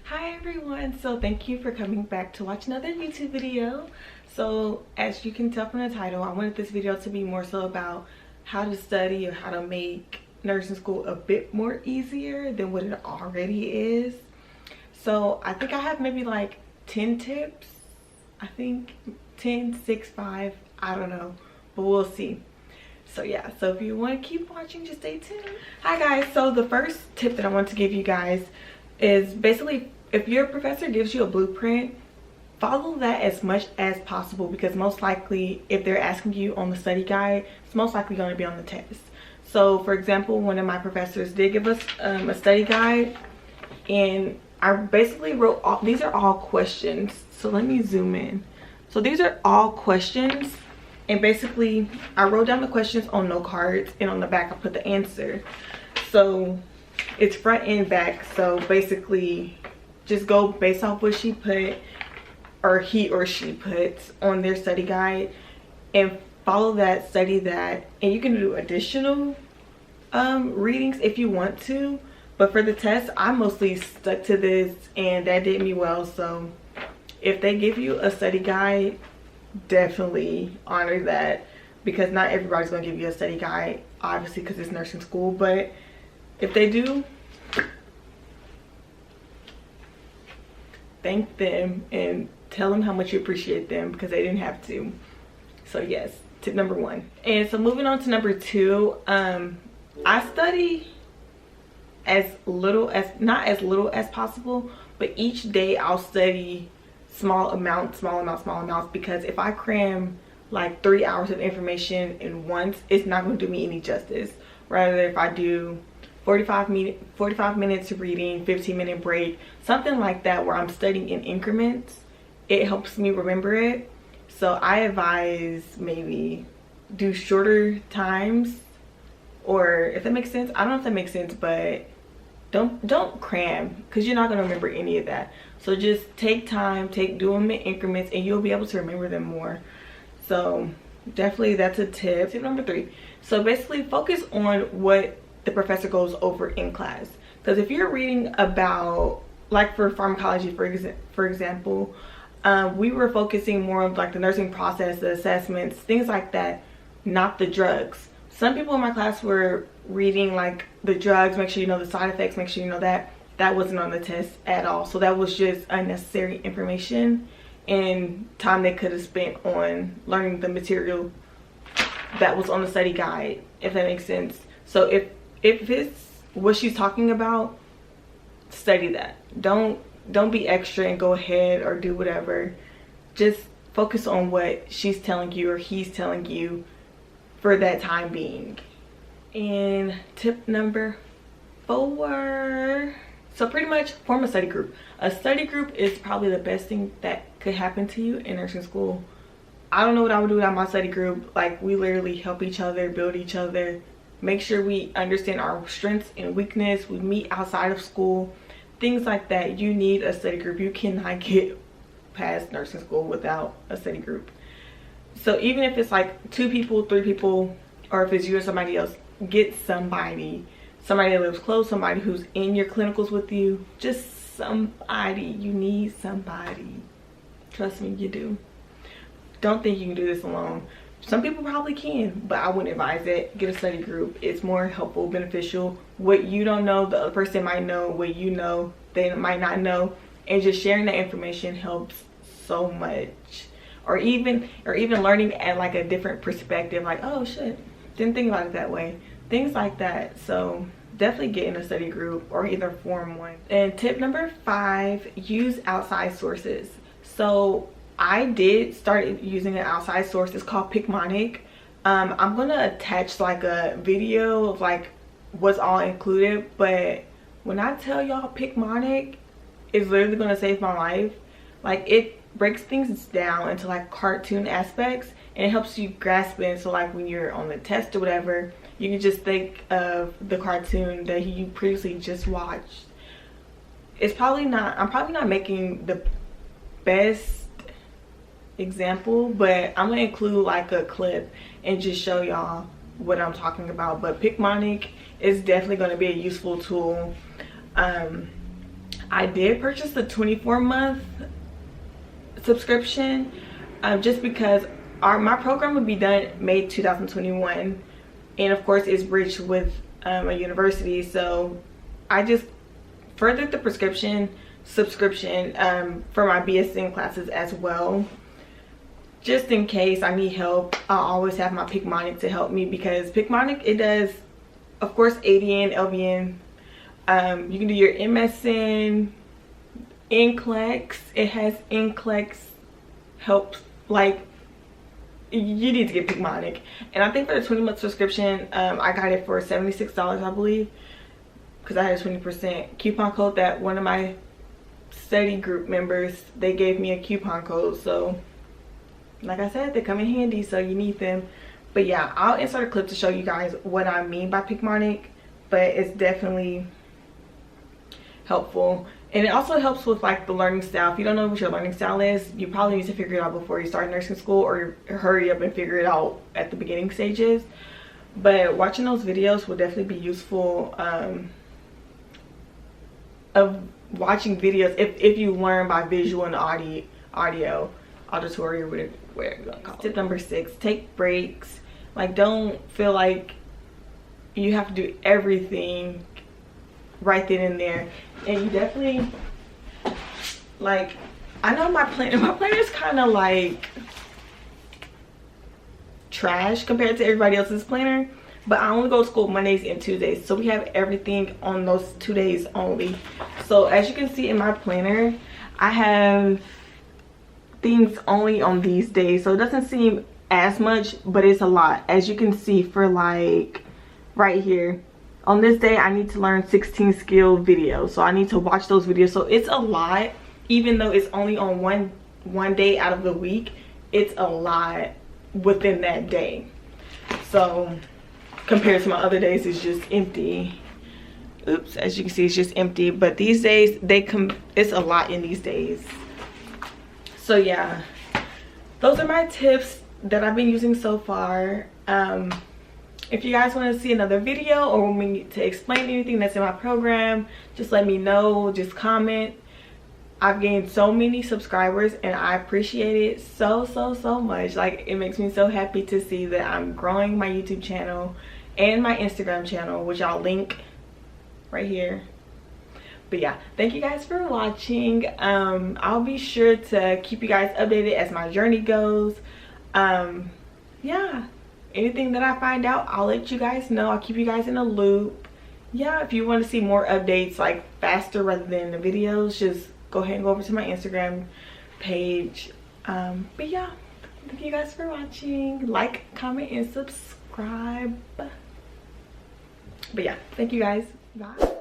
Hi everyone, so thank you for coming back to watch another YouTube video. So as you can tell from the title, I wanted this video to be more so about how to study or how to make nursing school a bit more easier than what it already is. So I think I have maybe like 10 tips. I think 10, 6, 5, I don't know, but we'll see. So yeah, so if you want to keep watching, just stay tuned. Hi guys, so the first tip that I want to give you guys is basically, if your professor gives you a blueprint, follow that as much as possible, because most likely if they're asking you on the study guide, it's most likely going to be on the test. So for example, one of my professors did give us a study guide, and I basically wrote all, these are all questions. So let me zoom in. So these are all questions, and basically I wrote down the questions on note cards, and on the back I put the answer. So it's front and back, so basically just go based off what she put, or he or she puts on their study guide, and follow that, study that, and you can do additional readings if you want to, but for the test I mostly stuck to this and that did me well. So if they give you a study guide, definitely honor that, because not everybody's going to give you a study guide, obviously, because it's nursing school, but if they do, thank them and tell them how much you appreciate them, because they didn't have to. So yes, tip number 1. And so moving on to number 2, I study as little as, not as little as possible, but each day I'll study small amounts, because if I cram like 3 hours of information in once, it's not going to do me any justice. Rather, if I do 45 minutes of reading, 15-minute break, something like that, where I'm studying in increments, it helps me remember it. So I advise maybe do shorter times, or if that makes sense. I don't know if that makes sense, but don't cram, because you're not going to remember any of that. So just take time, do them in increments, and you'll be able to remember them more. So definitely that's a tip. Tip number 3. So basically focus on what the professor goes over in class, because if you're reading about, like for pharmacology for example, we were focusing more on like the nursing process, the assessments, things like that, not the drugs. Some people in my class were reading like the drugs, make sure you know the side effects, make sure you know that. That wasn't on the test at all, so that was just unnecessary information and time they could have spent on learning the material that was on the study guide, if that makes sense. So if it's what she's talking about, study that. Don't be extra and go ahead or do whatever. Just focus on what she's telling you or he's telling you for that time being. And tip number 4, so pretty much form a study group. A study group is probably the best thing that could happen to you in nursing school. I don't know what I would do without my study group. Like, we literally help each other, build each other, make sure we understand our strengths and weakness. We meet outside of school, things like that. You need a study group. You cannot get past nursing school without a study group. So even if it's like 2 people, 3 people, or if it's you or somebody else, get somebody that lives close, somebody who's in your clinicals with you, just somebody. You need somebody. Trust me, you do. Don't think you can do this alone. Some people probably can, but I wouldn't advise it. Get a study group. It's more helpful, beneficial. What you don't know, the other person might know. What you know, they might not know. And just sharing that information helps so much. Or even learning at like a different perspective, like, oh shit, didn't think about it that way. Things like that. So definitely get in a study group or either form one. And tip number 5, use outside sources. So I did start using an outside source. It's called Picmonic. I'm gonna attach like a video of like what's all included, but when I tell y'all Picmonic is literally gonna save my life. Like, it breaks things down into like cartoon aspects, and it helps you grasp it. So like when you're on the test or whatever, you can just think of the cartoon that you previously just watched. I'm probably not making the best example, but I'm gonna include like a clip and just show y'all what I'm talking about. But Picmonic is definitely going to be a useful tool. I did purchase the 24-month subscription just because my program would be done May 2021, and of course it's bridged with a university, so I just furthered the subscription for my BSN classes as well, just in case I need help. I'll always have my Picmonic to help me, because Picmonic, it does, of course, ADN, LVN. You can do your MSN, NCLEX. It has NCLEX help. Like, you need to get Picmonic. And I think for the 20-month subscription, I got it for $76, I believe, because I had a 20% coupon code that one of my study group members, they gave me a coupon code. So like I said, they come in handy, so you need them. But yeah, I'll insert a clip to show you guys what I mean by Picmonic, but it's definitely helpful. And it also helps with like the learning style. If you don't know what your learning style is, you probably need to figure it out before you start nursing school, or hurry up and figure it out at the beginning stages. But watching those videos will definitely be useful, of watching videos if you learn by visual and auditory, or whatever you want to call it. Tip number 6, take breaks. Like, don't feel like you have to do everything right then and there. And you definitely, like, I know my planner's kind of like trash compared to everybody else's planner, but I only go to school Mondays and Tuesdays, so we have everything on those 2 days only. So as you can see in my planner, I have things only on these days, so it doesn't seem as much, but it's a lot. As you can see, for like right here, on this day I need to learn 16 skill videos, so I need to watch those videos. So it's a lot, even though it's only on one day out of the week. It's a lot within that day. So compared to my other days, it's just empty. Oops, as you can see, it's just empty. But these days, it's a lot in these days. So yeah, those are my tips that I've been using so far. If you guys want to see another video, or want me to explain anything that's in my program, just let me know. Just comment. I've gained so many subscribers, and I appreciate it so much. Like, it makes me so happy to see that I'm growing my YouTube channel and my Instagram channel, which I'll link right here. But yeah, thank you guys for watching. I'll be sure to keep you guys updated as my journey goes. Yeah, anything that I find out, I'll let you guys know. I'll keep you guys in a loop. Yeah, if you want to see more updates, like faster rather than the videos, just go ahead and go over to my Instagram page. But yeah, thank you guys for watching. Like, comment, and subscribe. But yeah, thank you guys. Bye.